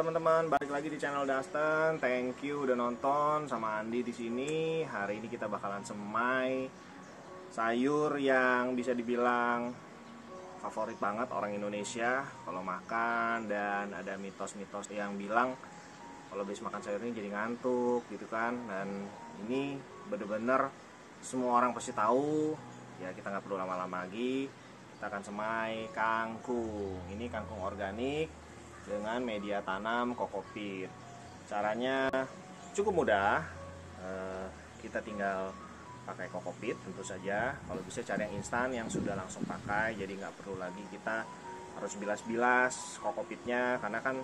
teman-teman, balik lagi di channel Dustin. Thank you udah nonton sama Andi di sini. Hari ini kita bakalan semai sayur yang bisa dibilang favorit banget orang Indonesia kalau makan, dan ada mitos-mitos yang bilang kalau habis makan sayur ini jadi ngantuk gitu kan. Dan ini bener-bener semua orang pasti tahu. Ya kita nggak perlu lama-lama lagi. Kita akan semai kangkung. Ini kangkung organik dengan media tanam kokopit. Caranya cukup mudah. Kita tinggal pakai kokopit tentu saja. Kalau bisa cari yang instan yang sudah langsung pakai, jadi nggak perlu lagi kita harus bilas-bilas kokopitnya, karena kan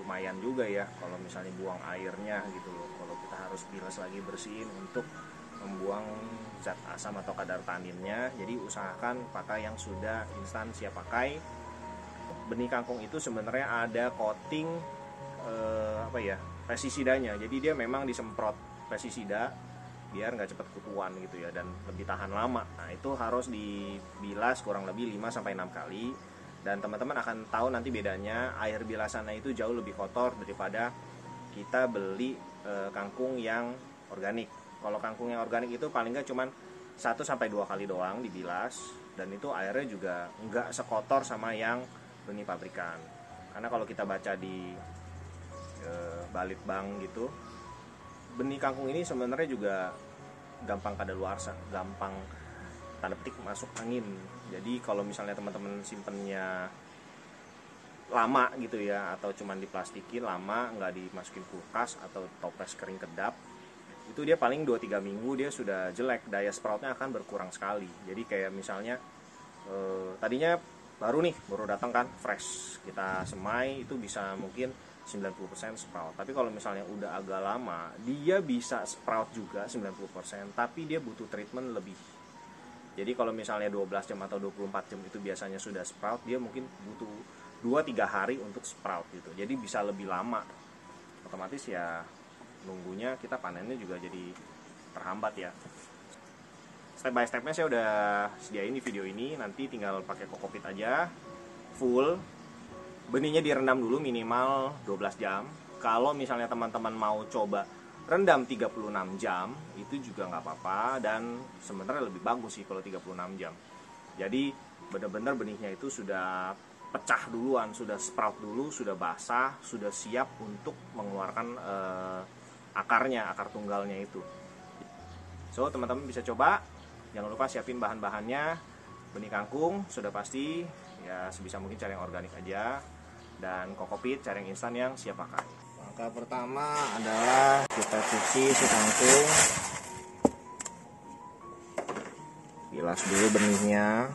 lumayan juga ya kalau misalnya buang airnya gitu loh. Kalau kita harus bilas lagi, bersihin untuk membuang zat asam atau kadar taninnya. Jadi usahakan pakai yang sudah instan siap pakai. Benih kangkung itu sebenarnya ada coating pestisidanya. Jadi dia memang disemprot pestisida biar nggak cepat kutuan gitu ya, dan lebih tahan lama. Nah itu harus dibilas kurang lebih 5-6 kali. Dan teman-teman akan tahu nanti bedanya, air bilasannya itu jauh lebih kotor daripada kita beli kangkung yang organik. Kalau kangkung yang organik itu paling nggak cuman 1-2 kali doang dibilas, dan itu airnya juga nggak sekotor sama yang benih pabrikan. Karena kalau kita baca di Balitbank gitu, benih kangkung ini sebenarnya juga gampang kadaluarsa, gampang tanda petik masuk angin. Jadi kalau misalnya teman-teman simpennya lama gitu ya, atau cuman diplastikin lama, nggak dimasukin kulkas atau toples kering kedap, itu dia paling 2-3 minggu dia sudah jelek, daya sproutnya akan berkurang sekali. Jadi kayak misalnya tadinya baru datang kan, fresh, kita semai itu bisa mungkin 90% sprout. Tapi kalau misalnya udah agak lama, dia bisa sprout juga 90%, tapi dia butuh treatment lebih. Jadi kalau misalnya 12 jam atau 24 jam itu biasanya sudah sprout, dia mungkin butuh 2-3 hari untuk sprout gitu. Jadi bisa lebih lama. Otomatis ya nunggunya, kita panennya juga jadi terhambat ya. Step by stepnya saya udah sediain di video ini. Nanti tinggal pakai kokopit aja full. Benihnya direndam dulu minimal 12 jam. Kalau misalnya teman-teman mau coba rendam 36 jam, itu juga nggak apa-apa, dan sebenarnya lebih bagus sih kalau 36 jam. Jadi benar-benar benihnya itu sudah pecah duluan, sudah sprout dulu, sudah basah, sudah siap untuk mengeluarkan akarnya, akar tunggalnya itu. So teman-teman bisa coba. Jangan lupa siapin bahan-bahannya. Benih kangkung sudah pasti, ya sebisa mungkin cari yang organik aja. Dan kokopit cari yang instan yang siap pakai. Langkah pertama adalah kita cuci si kangkung. Bilas dulu benihnya.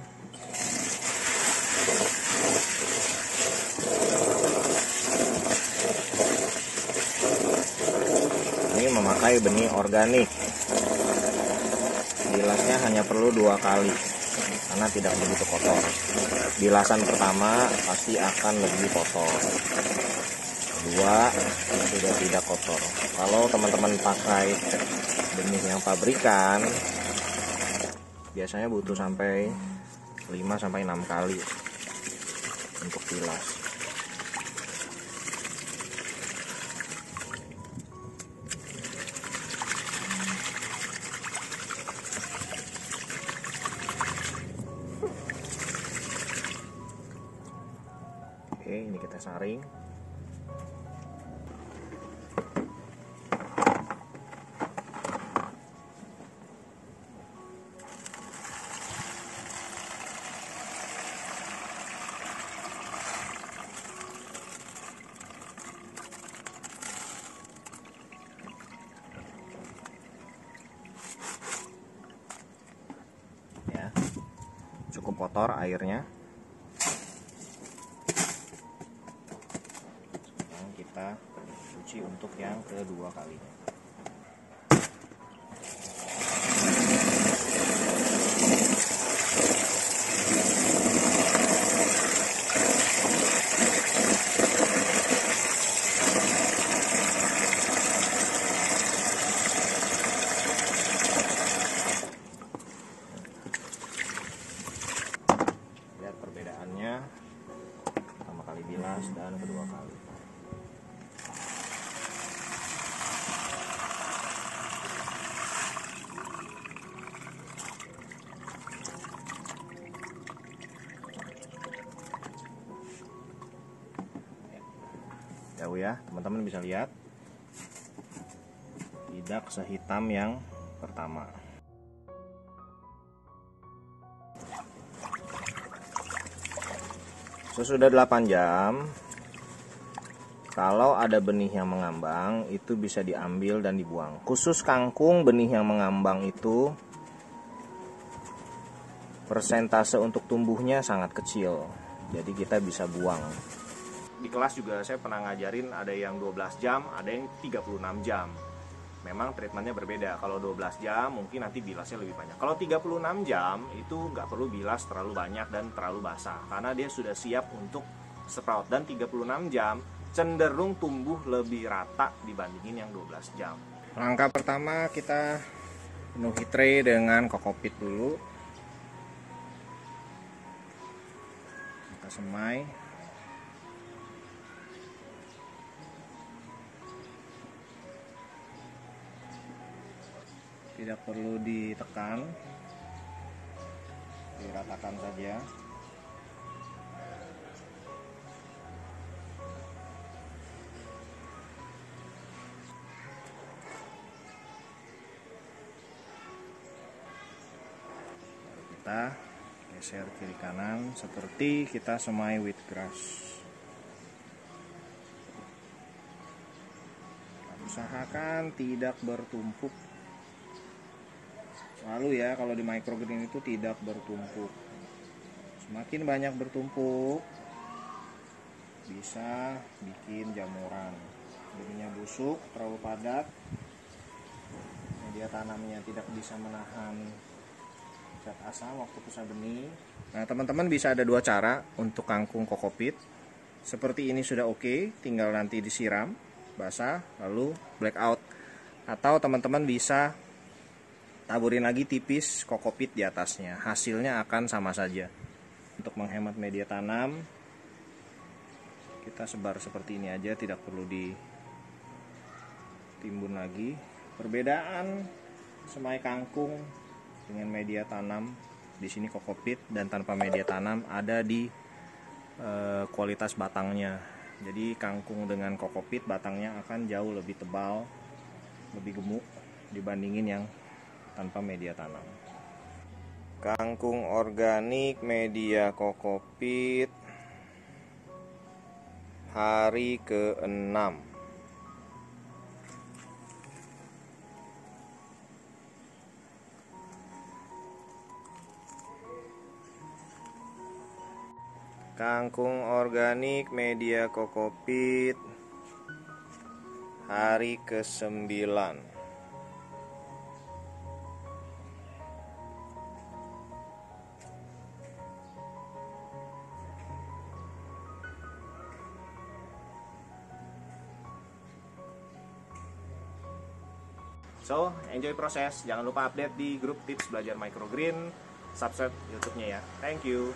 Ini memakai benih organik. Bilasnya hanya perlu 2 kali karena tidak begitu kotor. Bilasan pertama pasti akan lebih kotor, kedua sudah tidak kotor. Kalau teman-teman pakai benih yang pabrikan, biasanya butuh sampai 5-6 kali untuk bilas. Oke, ini kita saring. Ya, cukup kotor airnya. Kita cuci untuk yang kedua kalinya. Lihat perbedaannya, pertama kali bilas dan kedua kali. jauh ya, teman-teman bisa lihat tidak sehitam yang pertama. Sesudah 8 jam, kalau ada benih yang mengambang itu bisa diambil dan dibuang. Khusus kangkung, benih yang mengambang itu persentase untuk tumbuhnya sangat kecil, jadi kita bisa buang. Di kelas juga saya pernah ngajarin ada yang 12 jam, ada yang 36 jam. Memang treatmentnya berbeda. Kalau 12 jam mungkin nanti bilasnya lebih banyak. Kalau 36 jam itu nggak perlu bilas terlalu banyak dan terlalu basah, karena dia sudah siap untuk sprout. Dan 36 jam cenderung tumbuh lebih rata dibandingin yang 12 jam. Langkah pertama kita penuhi tray dengan kokopit dulu. Kita semai. Tidak perlu ditekan, diratakan saja. Lalu kita geser kiri kanan seperti kita semai wheatgrass. Usahakan tidak bertumpuk. Selalu ya, kalau di microgreen itu tidak bertumpuk. Semakin banyak bertumpuk bisa bikin jamuran. Benihnya busuk, terlalu padat, media tanamnya tidak bisa menahan zat asam waktu pusat benih. Nah teman-teman, bisa ada dua cara untuk kangkung kokopit. Seperti ini sudah oke, tinggal nanti disiram basah lalu blackout. Atau teman-teman bisa taburin lagi tipis kokopit di atasnya, hasilnya akan sama saja. Untuk menghemat media tanam, kita sebar seperti ini aja, tidak perlu ditimbun lagi. Perbedaan semai kangkung dengan media tanam, di sini kokopit, dan tanpa media tanam ada di kualitas batangnya. Jadi kangkung dengan kokopit batangnya akan jauh lebih tebal, lebih gemuk dibandingin yang tanpa media tanam. Kangkung organik media kokopit hari ke-6. Kangkung organik media kokopit hari ke-9. So, enjoy proses. Jangan lupa update di grup tips belajar microgreen. Subscribe YouTube-nya ya. Thank you.